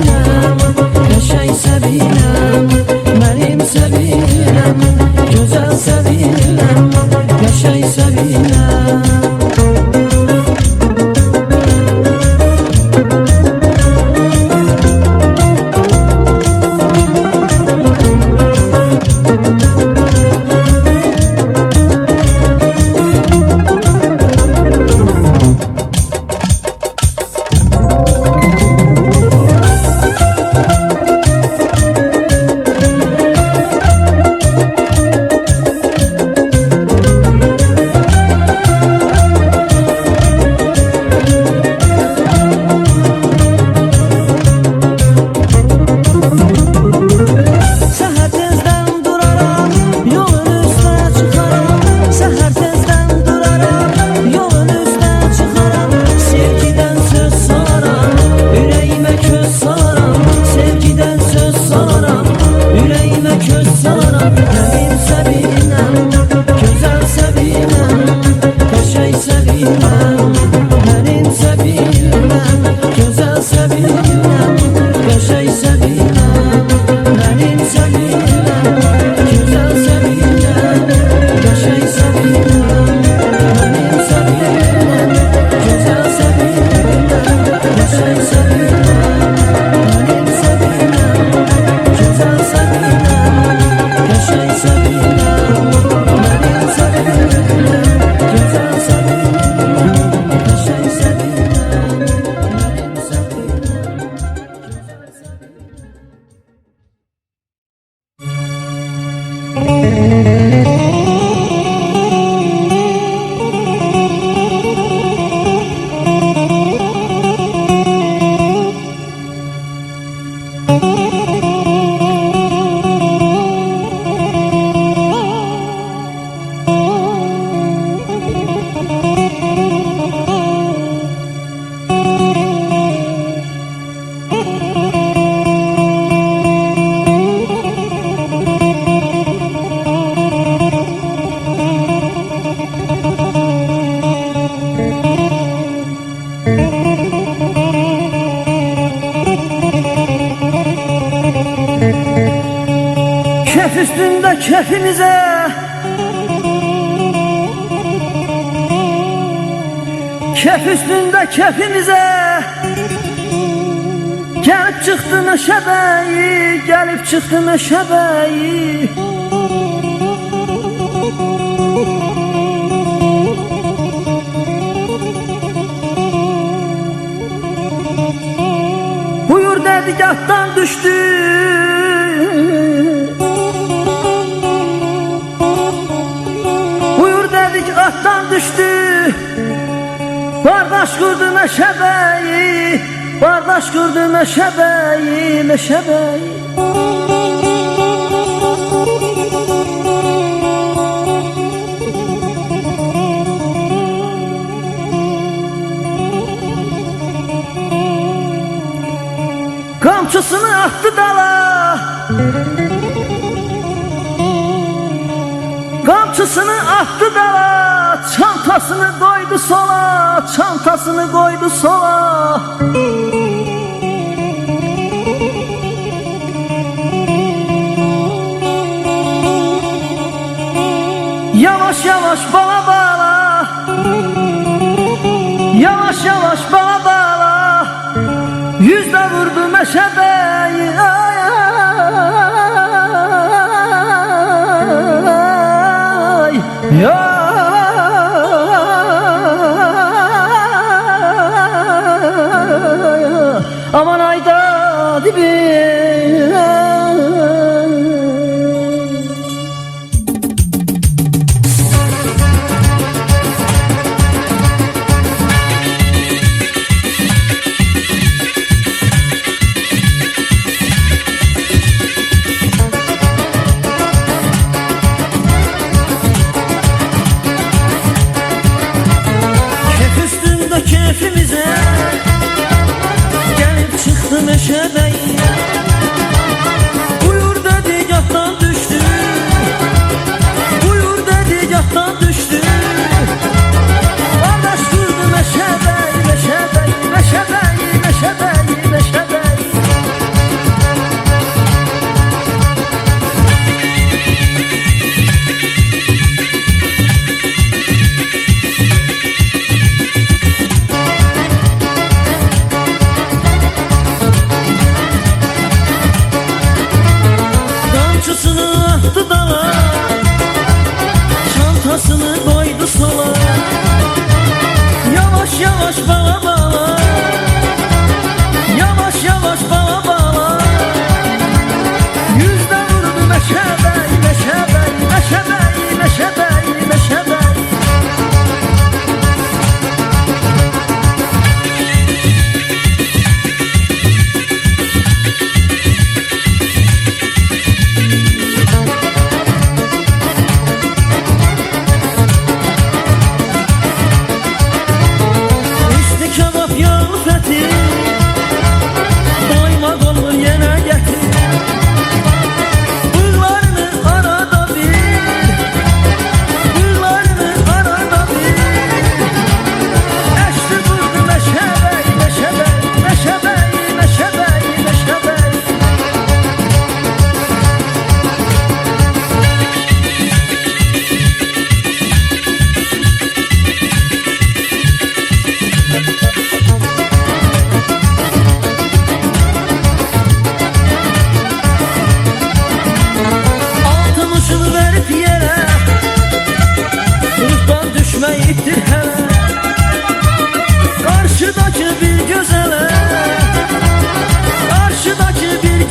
Səbinəm, qəşəng Səbinəm, mənim Səbinəm, gözəl Səbinəm, qəşəng Səbinəm. Kef üstünde kefimize, kef üstünde kefimize, gelip çıktı meşebeyi, gelip çıktı meşebeyi. Buyur dedi gattan düştü, attan düştü, bardaş kurdu meşebeyi, bardaş kurdu meşebeyi, meşebeyi. Kamçısını attı dala, kamçısını attı dala, çantasını koydu sola, çantasını koydu sola. Yavaş yavaş bala bala, yavaş yavaş bala bala, yüzde vurdu meşebeyi. Ya aman ayda dibi. Kefimize gelip çıktı meşebeyi. Buyur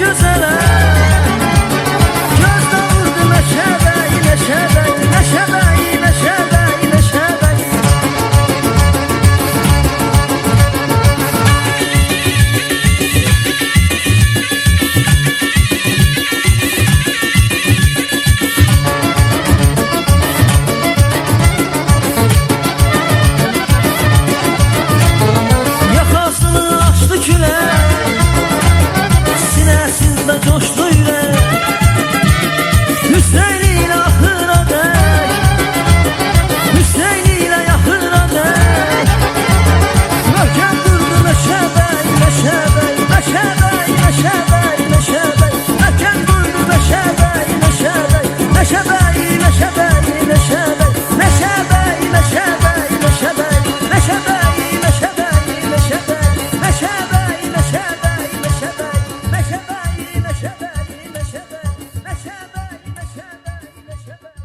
gözələ Gözdə vurdu meşəbəy, meşəbəy, meşəbəy, meşəbəy, meşəbəy Sinəsində coşdu ürək Hüseyni ilə axıra dək Hüseyni ilə yaxıra dək Möhkəm durdu meşəbəy, meşəbəy, meşəbəy, meşəbəy, meşəbəy Möhkəm durdu meşəbəy, meşəbəy, meşəbəy, meşəbəy, meşəbəy Meşəbəy, meşəbəy, meşəbəy, meşəbəy, meşəbəy, meşəbəy Meşəbəy, meşəbəy,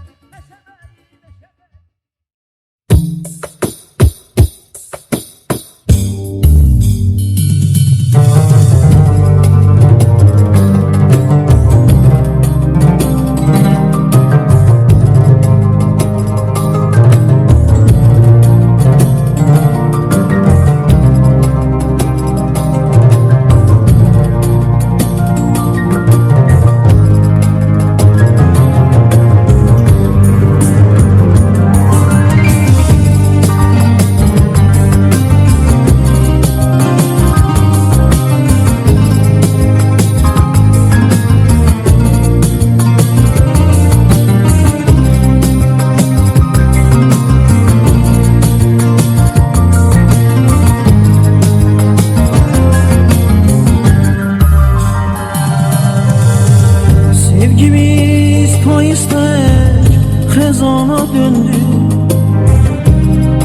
Sevgimiz payıstek xezana döndü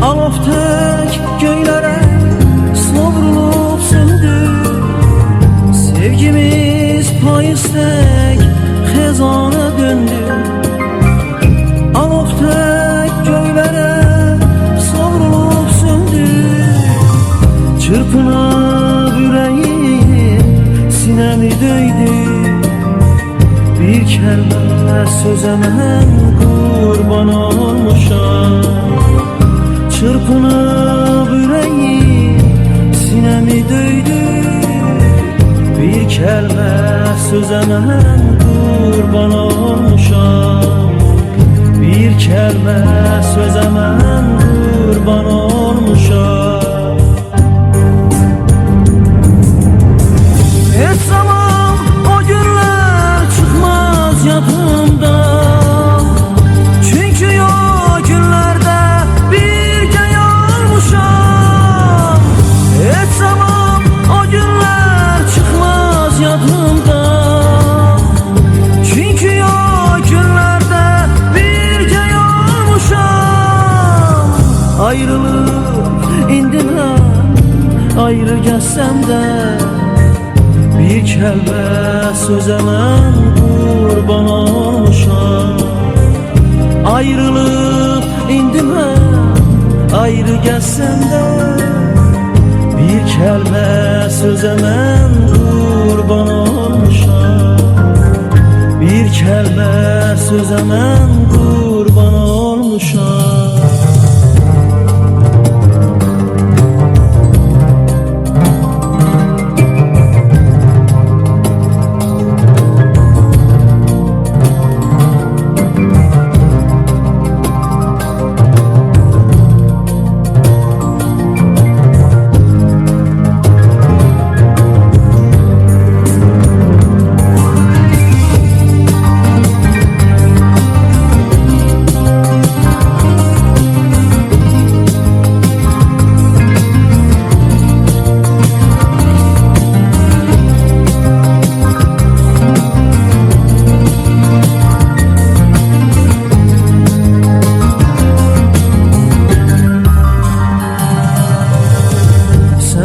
Alov tek göylere savrulup söndü Sevgimiz payıstek xezana döndü Alov tek göylere savrulup söndü Çırpınıp yüreğim sinemi döydü Bir kəlmə sözə mən qurban olmuşam Çırpınıb ürəyim sinəmi döydü Bir kəlmə sözə mən qurban olmuşam Bir kəlmə sözə mən qurban olmuşam Heç zaman o günlər çıxmaz yadımdan Çünkü o günlərdə birgə yanmışam Heç zaman o günlər çıxmaz yadımdan Çünkü o günlərdə birgə yanmışam Ayrılıb indi mən ayrı gəzsəm də Bir kəlmə sözə mən qurban olmuşam Ayrılıb indi mən ayrı gəzsəm də Bir kəlmə sözə mən qurban olmuşam Bir kəlmə sözə mən qurban olmuşam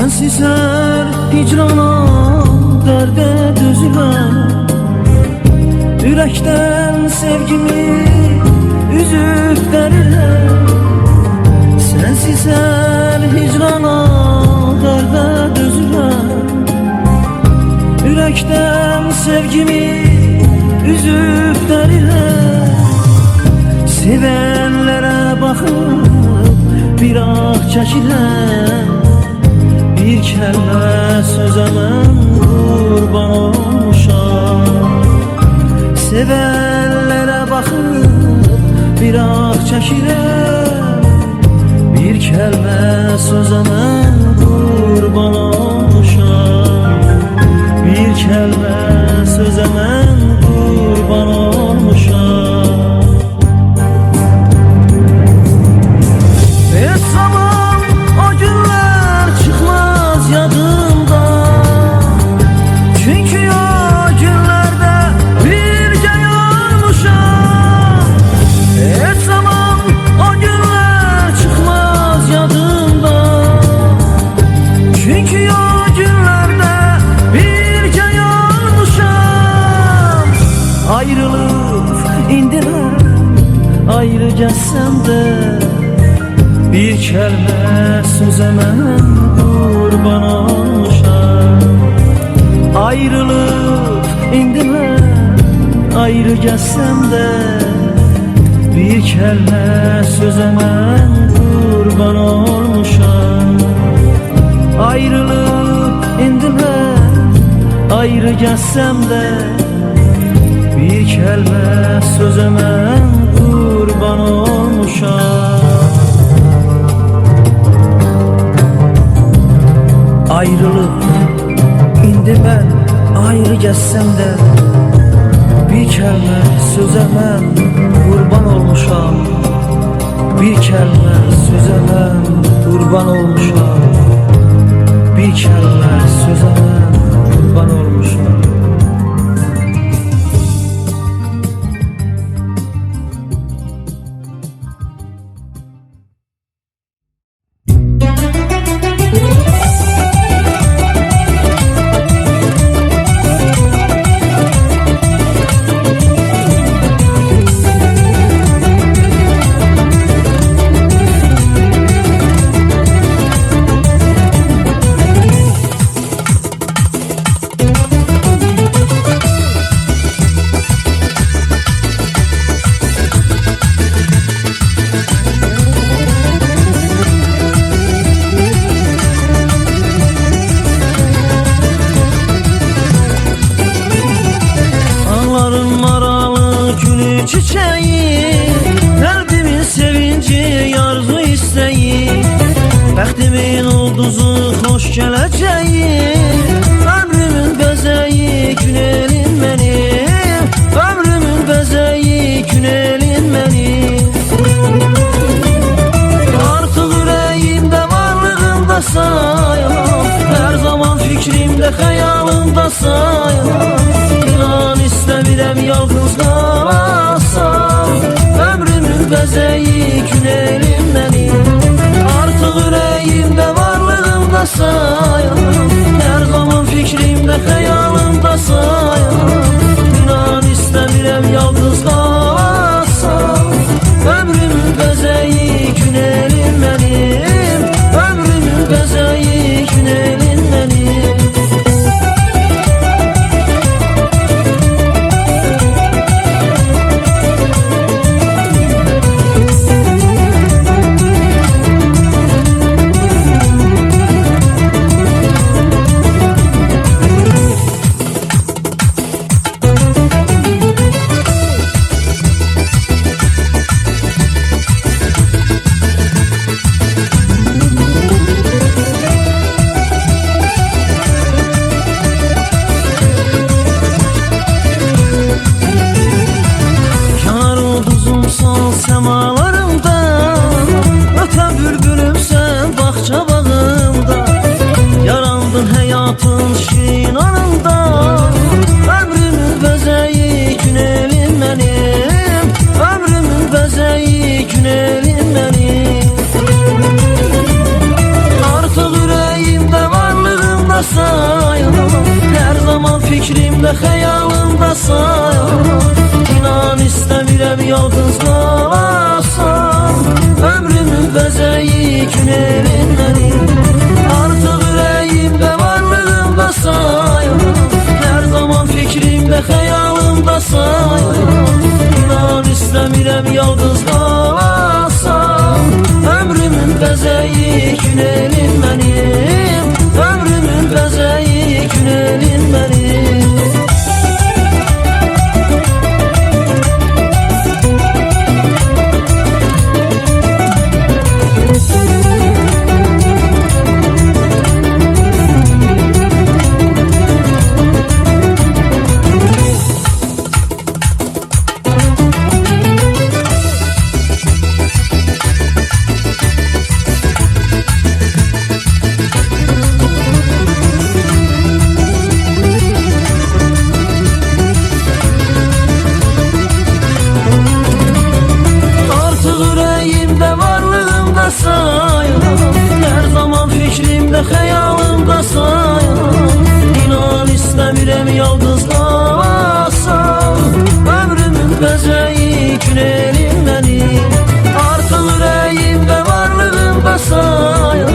Sensizler hicrana derde düzülen Yürekten sevgimi üzüp verirler Sensizler hicrana derde düzülen döktüm sevgimi üzüp derine. Sevenlere bakıp bir ah çəkirəm. Bir kəlmə sözə mən qurban olmuşam. Sevenlere bakıp bir ah çəkirəm. Bir kəlmə sözə mən qurban olmuşam. Bir kəlmə sözə mən qurban olmuşam. Heç zaman o günlər çıxmaz yadımdan. Çünki o günlərdə birgə olmuşam. Heç zaman o günlər çıxmaz yadımdan. Çünki o günlərdə birgə olmuşam. Ayrılıb indi mən ayrı gəzsəm də, bir kəlmə sözə mən qurban olmuşam. Ayrılıb indi mən ayrı gəzsəm də, bir kəlmə sözə mən qurban olmuşam. Ayrılıb indi mən ayrı gəzsəm də, bir kəlmə sözə mən qurban olmuşam. Ayrılıp indi mən ayrı gəzsəm də, bir kəlmə sözə mən qurban olmuşam. Bir kəlmə sözə mən qurban olmuşam. Bir kəlmə sözə mən qurban olmuşam. Çiçeği, kalbimin sevinci, arzu isteği, bəxtimin ulduzu, xoş gələcəyi, ömrümün bəzəyi, günelin mənim, ömrümün bəzəyi, günelin mənim. Artıq ürəyimdə, varlığımda sayam, hər zaman fikrimdə, xəyalımda sayam. İnan istəmirəm yalnız qalasam, ömrümün bəzəyi, günelin mənim. Artıq ürəyimdə, varlığımda sayam, hər zaman fikrimdə, xəyalımda sayam. İnan istəmirəm yalnız qalasam, ömrümün bəzəyi, günelin mənim. Ömrümün bəzəyi, günelin mənim. Semalarımda öten bülbülümsen bahçe bağımda, yarandın hayatın şirin anında. Ömrümün bəzəyi, günelin mənim, ömrümün bəzəyi, günelin mənim. Artıq ürəyimdə, varlığımda sayam, hər zaman fikrimdə, xəyalımda sayam. İnan istəmirəm yalnız qalasam, ömrümün bəzəyi, günelin mənim. Artıq ürəyimdə, varlığımda sayam, hər yalnız qalasam, ömrümün bəzəyi günelim mənim. Artıq ürəyimdə varlığımda sayım,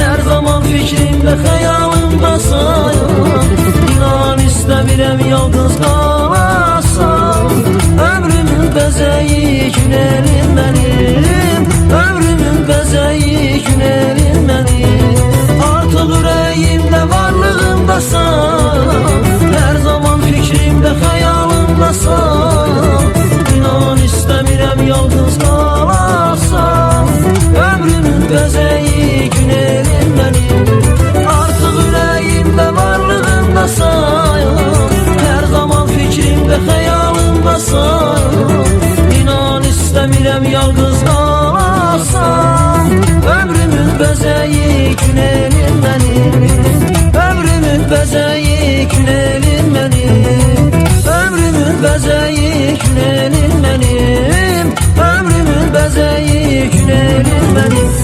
hər zaman fikrimdə xəyalımda sayım. İnan istəmirəm yalnız qalasam, ömrümün bəzəyi günelim mənim. Ömrümün bəzəyi günelim mənim. Artıq ürəyimdə varlığımda sayım, hər zaman fikrimdə xəyalımda sayım. İnan istəmirəm yalnız qalasam, ömrümün bəzəyi günelim mənim. Artıq ürəyimdə varlığımda sayım, hər zaman fikrimdə xəyalımda sayım. İnan istəmirəm yalnız qalasam, ömrümün bəzəyi günelim mənim. Ömrümün bəzəyi günelim mənim. Ömrümün bəzəyi günelim mənim. Ömrümün bəzəyi günelim mənim.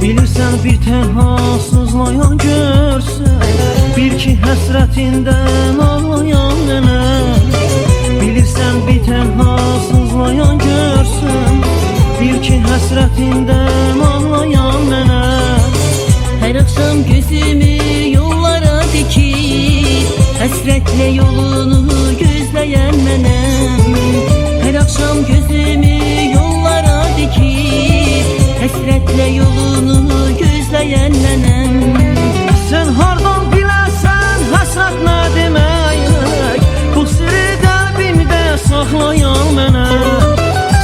Bilirsən bir tənha sızlayan görsən, bil ki həsrətindən ağlayan mənə. Bilirsən bir tənha sızlayan görsən, bil ki həsrətindən ağlayan mənə. Hər axşam gözümü yollara dikir, həsrətlə yolunu gözləyən mənəm. Hər axşam gözümü yollara dikir, həsrətlə yolunu gözləyən mənəm. Sən hardan bilərsən həsrət nə demək, bu sirri qəlbimdə saxlayan mənə.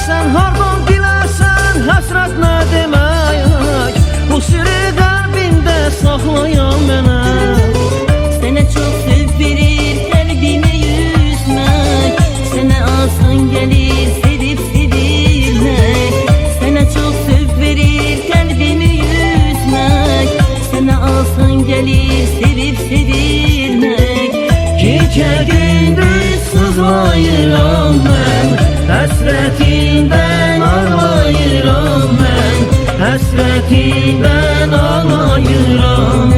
Sən hardan bilərsən həsrət nə demək, bu sirri qəlbimdə saxlayan mənə. Sənə çox söz verir qəlbimi yüzmək, sənə asan gəlir sevib sevilmək. Sənə çox söz verir qəlbimi yüzmək, sənə asan gəlir sevib sevilmək. Gecə gündüz sızlayıram mən, həsrətindən ağlayıram mən. Həsrətindən ağlayıram.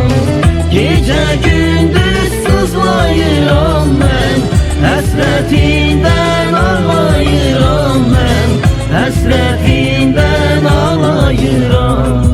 Gecə gündüz sızlayıram mən, həsrətindən ağlayıram mən. Həsrətindən ağlayıram.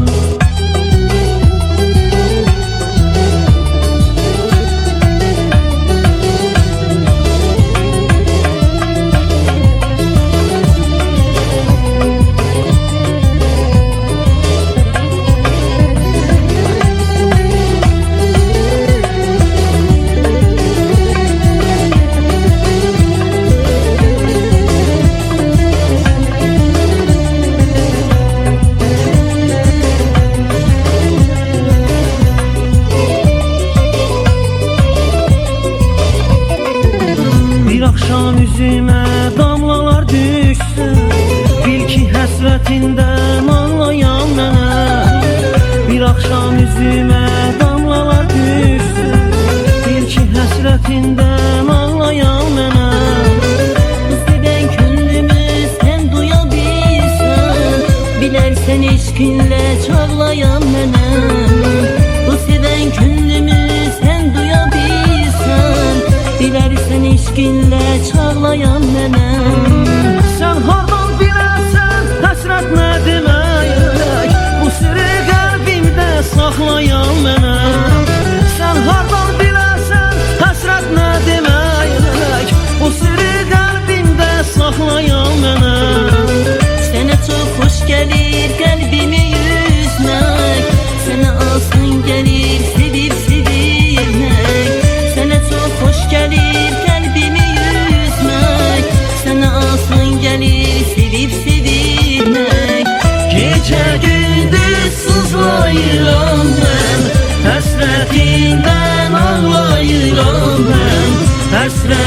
Akşam üzümə damlalar düşsə, bil ki həsrətindən ağlayan mənə. Bir akşam üzümə damlalar düşsə, bil ki həsrətindən ağlayan mənə. Bu sevən könlümü sən duya bilsən, bilərsən eşqinlə çağlayan mənəm. Bu sevən könlümü sən duya bilsən, bilərsən eşqinlə çağlayan mənəm. Sən hardan bilərsən həsrət nə demək, bu sirri qəlbimdə saxlayan mənəm. Sən hardan bilərsən həsrət nə demək, bu sirri qəlbimdə saxlayan mənəm. Sənə çox xoş gəlir qəlbimi yüzmək, sənə asan gəlir sevib sevilmək. Sənə çox xoş gəlir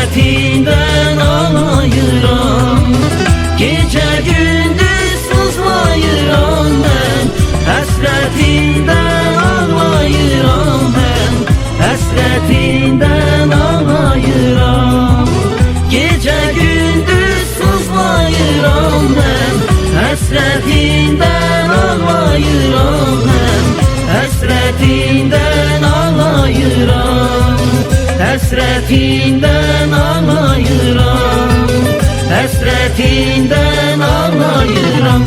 Həsrətindən ağlayıram, gecə gündüz sızlayıram mən. Həsrətindən ağlayıram mən, həsrətindən ağlayıram, gecə gündüz sızlayıram mən. Həsrətindən ağlayıram mən, həsrətindən ağlayıram, həsrətindən ağlayıram, həsrətindən ağlayıram.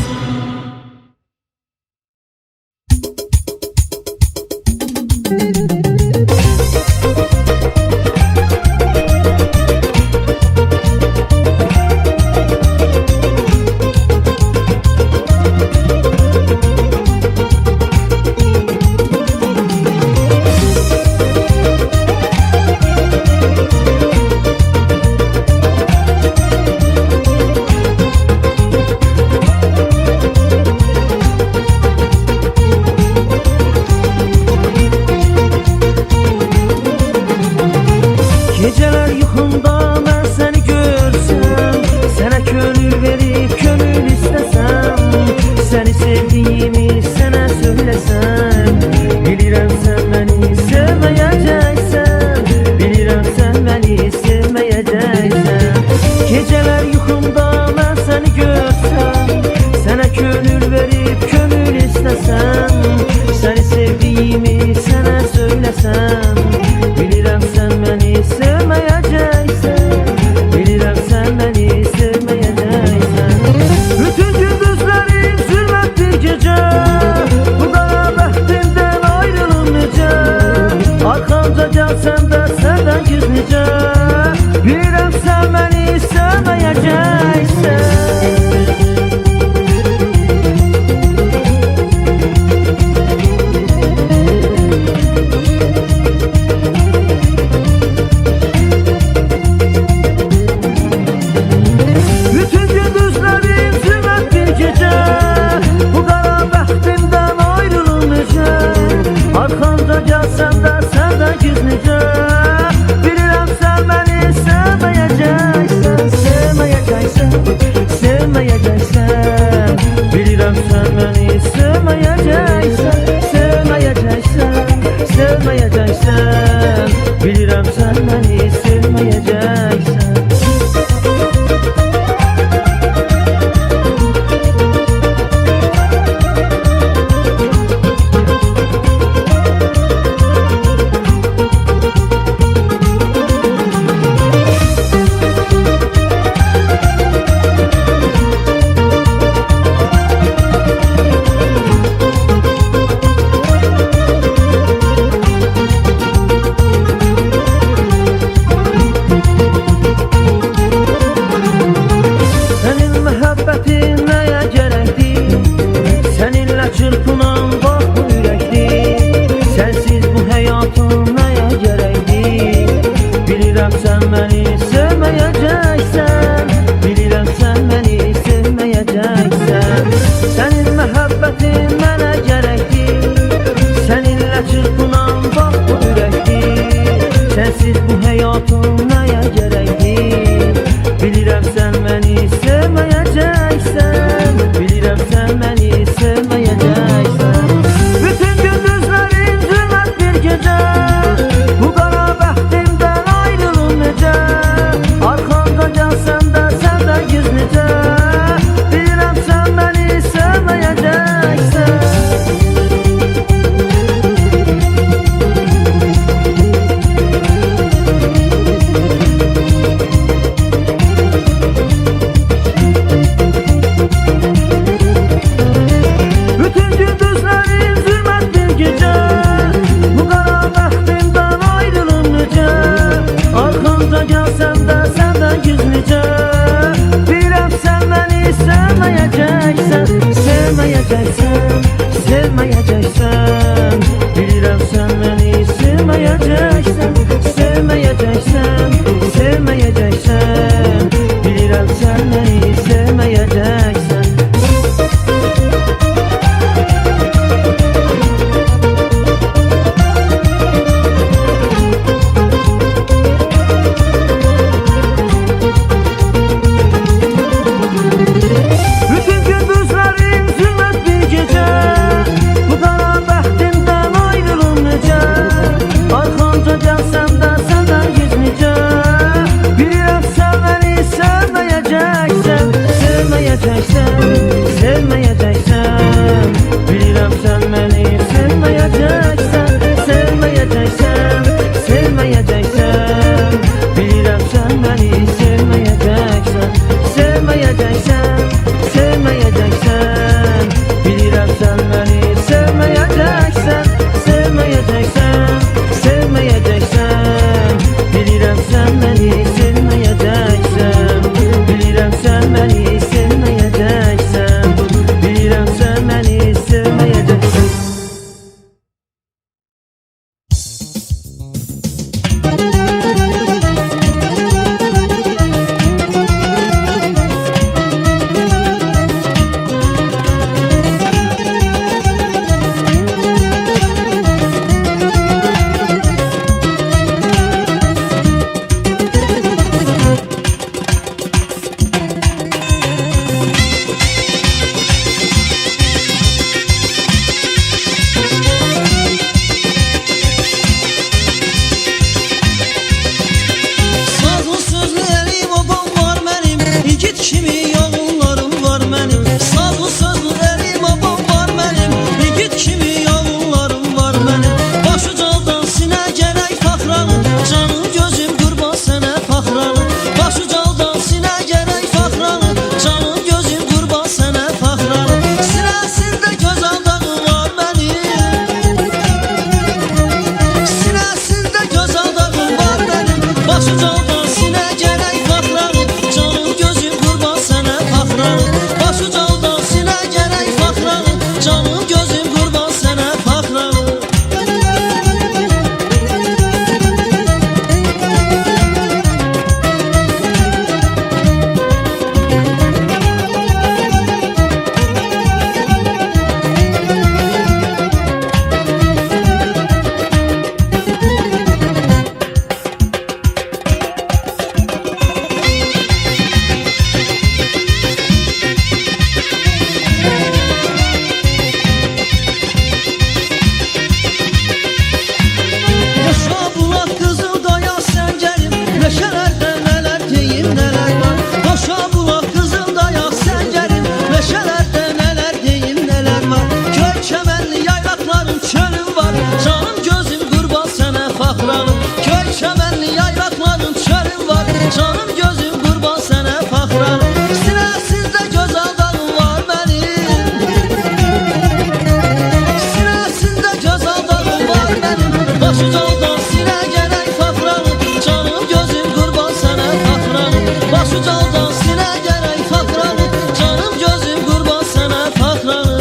Geceler yuxumda mən səni görsəm, sənə könül verib könül istəsəm, səni sevdiyimi sənə söyləsəm, bilirəm sən məni sevməyəcəksən, bilirəm sən məni sevməyəcəksən. Geceler yuxumda mən səni görsəm, sənə könül verib könül istəsəm, səni sevdiyimi sənə söyləsəm, bilirəm sən məni sevməyəcəksən, bilirəm sən məni sevməyəcəksən. Bütün gündüzlərim zülmətdir gecə, bu qara bəxtimdən ayrılım necə, arxamca gəlsən də səndən gizlicə, bilirəm sən məni sevməyəcəksən. Bütün gündüzlerim zülmətdir gecə, bu qara bəxtimdən ayrılım necə, arxamca gəlsən də səndən gizlicə, bilirəm sən məni sevməyəcəksən, sevməyəcəksən, sevməyəcəksən, bilirəm sən məni sevməyəcəksən, sevməyəcəksən, sevməyəcəksən, bilirəm sən məni sevməyəcəksən. Sənin məhəbbətin nəyə gərəkdir, səninlə çırpınan bax bu ürəkdir, sənsiz bu həyatım nəyə gərəkdir, bilirəm sən məni sevməyəcəksən, bilirəm sən məni sevməyəcəksən. Sənin məhəbbətin mənə gərəkdir, səninlə çırpınan bax bu ürəkdir, sənsiz bu həyatım nəyə gərəkdir, bilirəm sən məni sevməyəcəksən, bilirəm sən məni sevməyəcəksən. Bütün gündüzlərin zülmətdir gecə, bu qara bəxtimdən ayrılım necə, arxamda gəlsən də səndən gizlicə, bilirəm sən məni sevməyəcəksən. Bütün gündüzlerim zülmətdir gecə, bu qara bəxtimdən ayrılım necə, arxamca gəlsən də səndən gizlicə, bilirəm sən məni sevməyəcəksən, sevməyəcəksən, sevməyəcəksən, bilirəm sən məni sevməyəcəksən, sevməyəcəksən, sevməyəcəksən, bilirəm sən məni sevməyəcəksən. kimi yağınlarım var mənim, sazlı sözlü əli babam var mənim. Yigit kimi yağınlarım var mənim, başucaldan sinə gərək faxranı. Canım gözüm qurban sənə faxranı, başucaldan sinə gərək faxranı. Canım gözüm qurban sənə faxranı. Sinəsində gözəl dağı var mənim, sinəsində gözəl dağı var mənim. Başucaldan sinə gərək faxranı. Canım gözüm qurban sənə faxranı, başucaldan sinə gərək faxranı. Canım gözüm qurban sənə faxranı. Yaşa bulaq qızıl daya səngərim, meşələrdə nələr deyim nələr var. Yaşa bulaq qızıl daya səngərim, meşələrdə nələr deyim nələr var. Köy çəmənli yaylaqların çölüm var, canım gözüm qurban sənə faxranı. Köy çəmənli yaylaqların çölüm var, canım gözüm qurban sənə faxranı. Sinəsində gözəl dağım var mənim, sinəsində gözəl dağım var mənim. Başucaldan sinə gərək faxranı, canım gözüm qurban sənə faxranı. Başucaldan sinə gərək faxranı, canım gözüm qurban sənə faxranı.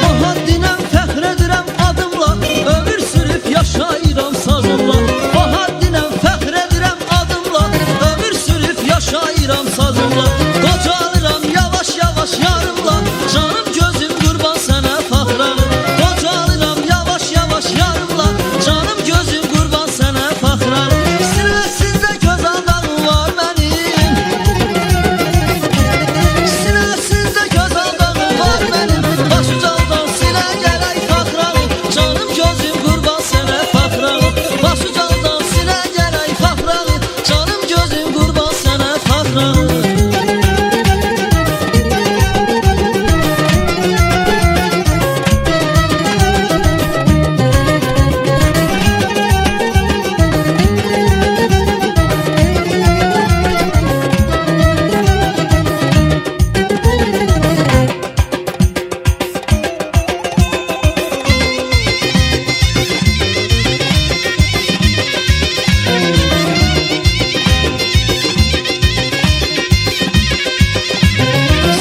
Bahaddinəm fəxr edirəm adımla, ömür sürüb yaşayıram sazımla. Bahaddinəm fəxr edirəm adımla, ömür sürüb yaşayıram sazımla. Qocalıram yavaş yavaş yarımla, canım gözüm qurban sənə faxranı. Qocalıram yavaş yavaş yarımla, canım gözüm qurban sənə faxranı. Sinəsində gözəl dağım var mənim, sinəsində gözəl dağım var mənim. Başucaldan sinə gərək faxranı, canım gözüm qurban sənə faxranı. Başucaldan sinə gərək faxranı, canım gözüm qurban sənə faxranı.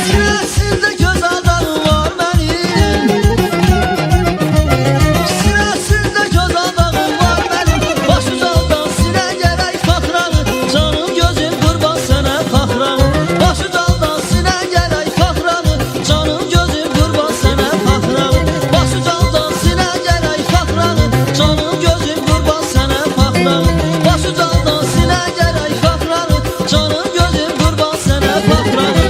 Sinəsində gözəl dağım var mənim, sinəsində gözəl dağım var mənim. Başucaldan sinə gərək faxranı, canım gözüm qurban sənə faxranı. Başucaldan sinə gərək faxranı, canım gözüm qurban sənə faxranı. Başucaldan sinə gərək faxranı, canım gözüm qurban sənə faxranı. Başucaldan sinə gərək faxranı, canım gözüm qurban sənə faxranı.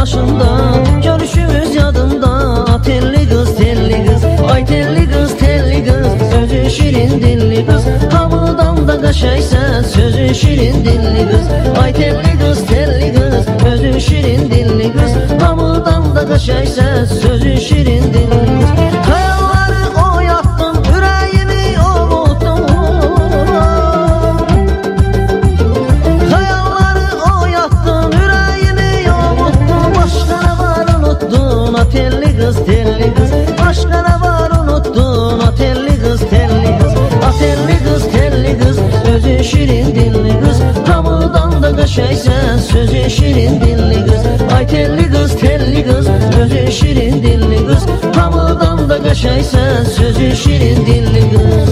başında görüşümüz yadımda. Telli kız telli kız, ay telli kız telli kız, sözü şirin dilli kız, qəşəngsən, sözün şirin dilli qız. Ay telli qız, özün şirin dilli qız. Hamıdan da qəşəngsən, sözün şirin dilli qız. Xəyalları oyatdın, ürəyimi ovutdun. Xəyalları oyatdın, ürəyimi ovutdun. Başqa nə var unuttun, a telli qız, telli qız. Başqa nə var unuttun, a telli qız, telli qız. A telli qız, telli qız, özün şirin dilli qız. Hamıdan da qəşəngsən, sözün şirin dilli qız. Ay telli qız, özün şirin dilli qız. Hamıdan da qəşəngsən, sözün şirin dilli qız.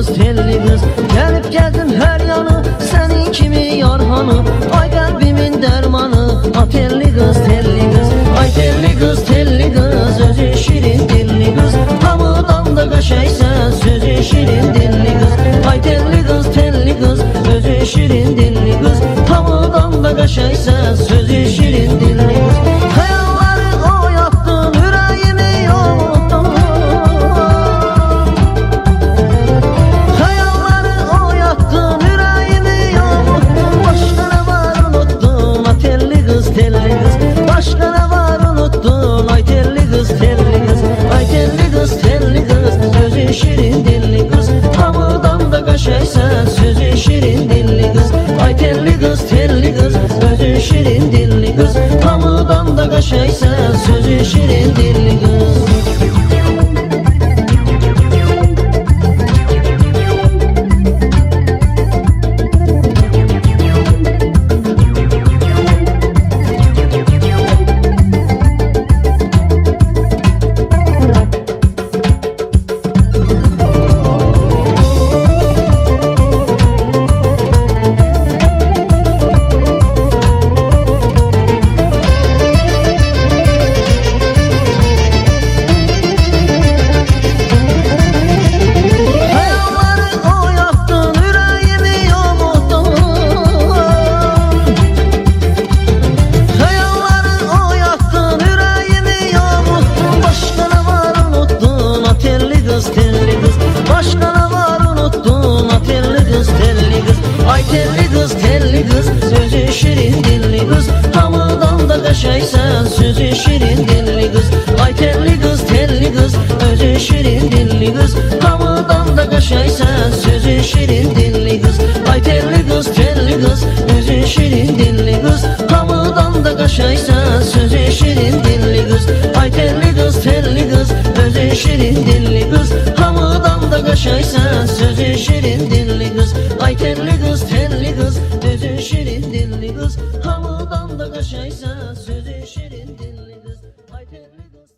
Telli qız, gəlib gəldim hər yanı, sənin kimi yarhanı. Ay qəlbimin dərmanı, a telli qız, telli qız. Ay telli qız, özün şirin dilli qız. Hamıdan da qəşəngsən, sözün şirin dilli qız. Ay telli qız, özün şirin dilli qız. Hamıdan da qəşəngsən, sözün şirin dilli qız. Xəyalları oyatdın, ürəyimi yoğuldun. Başqa nə var unuttun, ay telli qız, telli qız. Ay telli qız, özün şirin dilli qız. Hamıdan da qəşəngsən, sözün şirin dilli qız. Ay telli qız, özün şirin dilli qız. Hamıdan da qəşəngsən, sözün şirin dilli qız. Sözün şirin dilli qız. Hamıdan da qəşəngsən, sözün şirin dilli qız. Ay telli qız, özün şirin dilli qız. Hamıdan da qəşəngsən, sözün şirin dilli qız. Ay telli qız, özün şirin dilli qız. Hamıdan da qəşəngsən, sözün şirin dilli qız. Ay telli qız, özün şirin dilli qız. Hamıdan da qəşəngsən, sözün şirin dilli qız. Ay telli qız, özün şirin dilli qız. Hamıdan da qəşəngsən, sözün şirin dilli qız. Ay telli qız.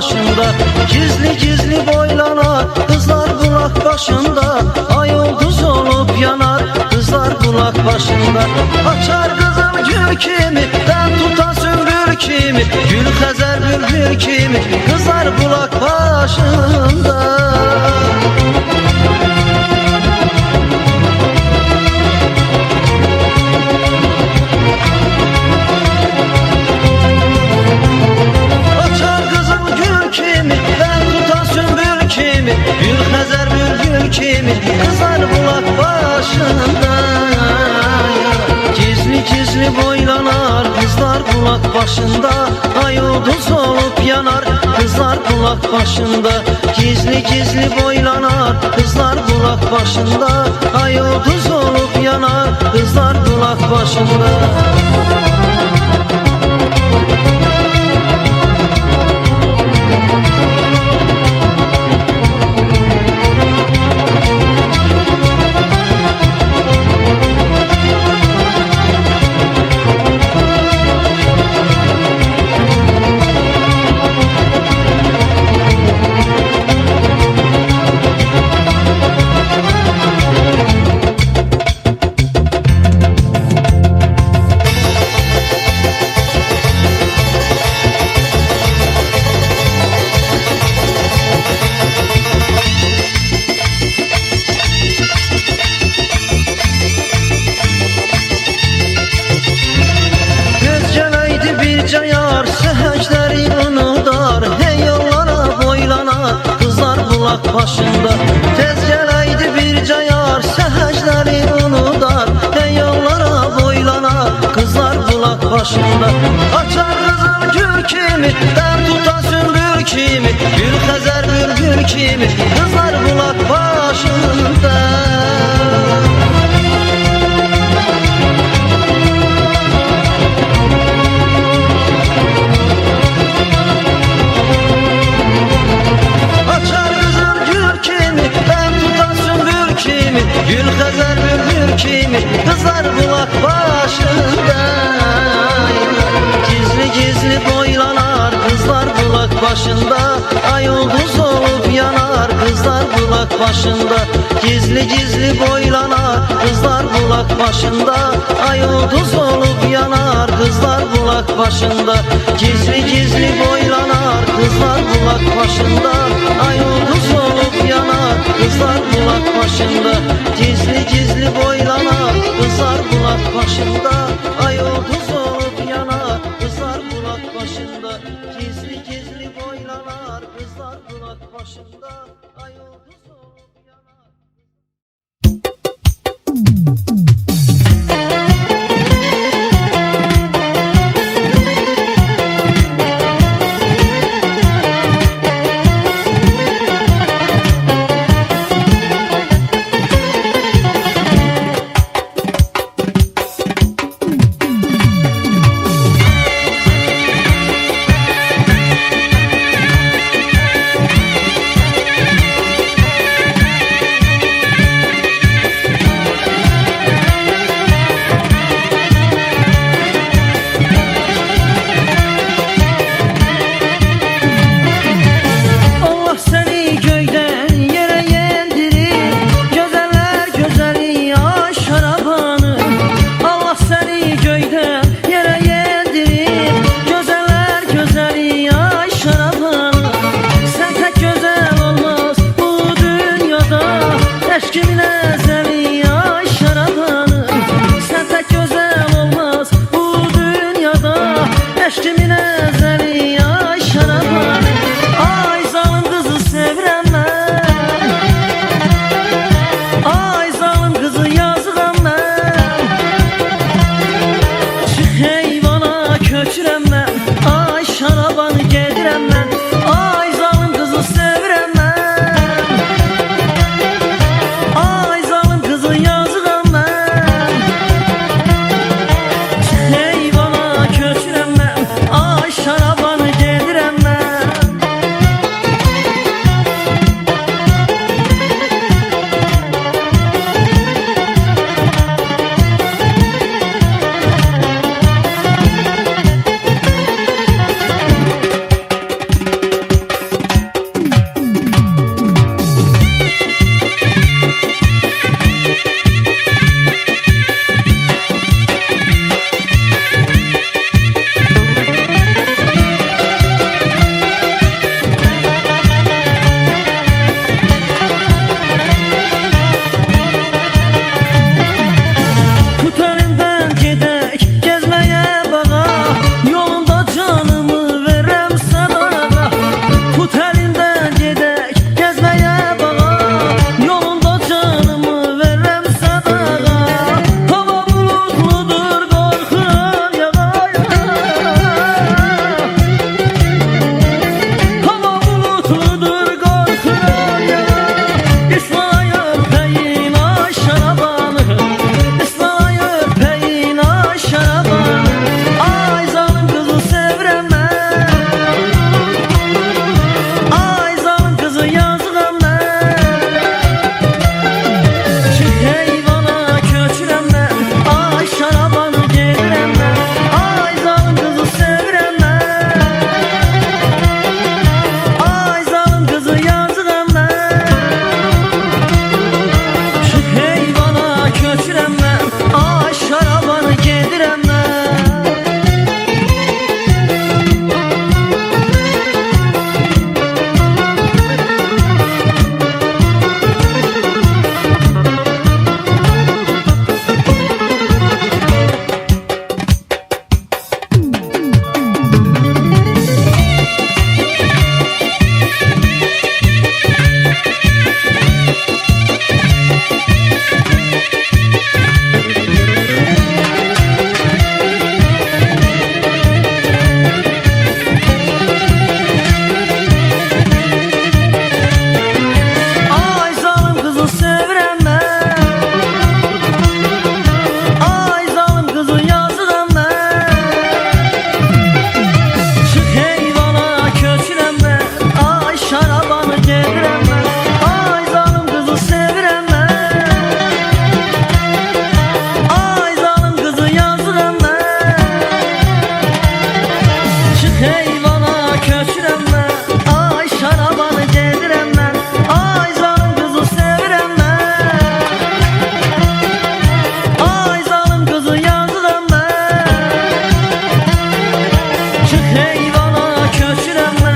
başında, gizli gizli boylanar kızlar bulak başında. Ay ulduz olup yanar kızlar bulak başında. Açar kızıl gül kimi, ben tutan sümbül kimi, gül xəzər bülbül kimi, kızlar bulak başında. başında. Açar kızıl gül kimi, ben tutan sümbül kimi, Gül Xəzər bülbül kimi kızar bulak başında. Gizli gizli boylanar kızlar bulak başında, ay ulduz olup yanar kızlar bulak başında. Gizli gizli boylanar kızlar bulak başında, ay ulduz olup yanar kızlar bulak başında. Cayar səhəcləri unudar, hey yollara boylanar kızlar bulak başında. Tez gələydi bir cayar səhəcləri unudar, hey yollara boylanar kızlar bulak başında. Açar kızıl gül kimi, dər tutan sümbül kimi, Gül Xəzər bülbül kimi kızlar bulak başında. Gül Xəzər bülbül kimi kızlar bulak başında. Gizli gizli boylanar kızlar bulak başında, ay ulduz olup yanar kızlar bulak başında. Gizli gizli boylanar kızlar bulak başında, ay ulduz olup yanar kızlar bulak başında. Gizli gizli boylanar kızlar bulak başında, ay ulduz olup yanar kızlar bulak başında. Gizli gizli boylanar kızlar bulak başında, ay ulduz olup yanar kızlar bulak başında. Gizli gizli boylanar kızlar bulak başında, ay ulduz olup yanar. eyvana köçürəm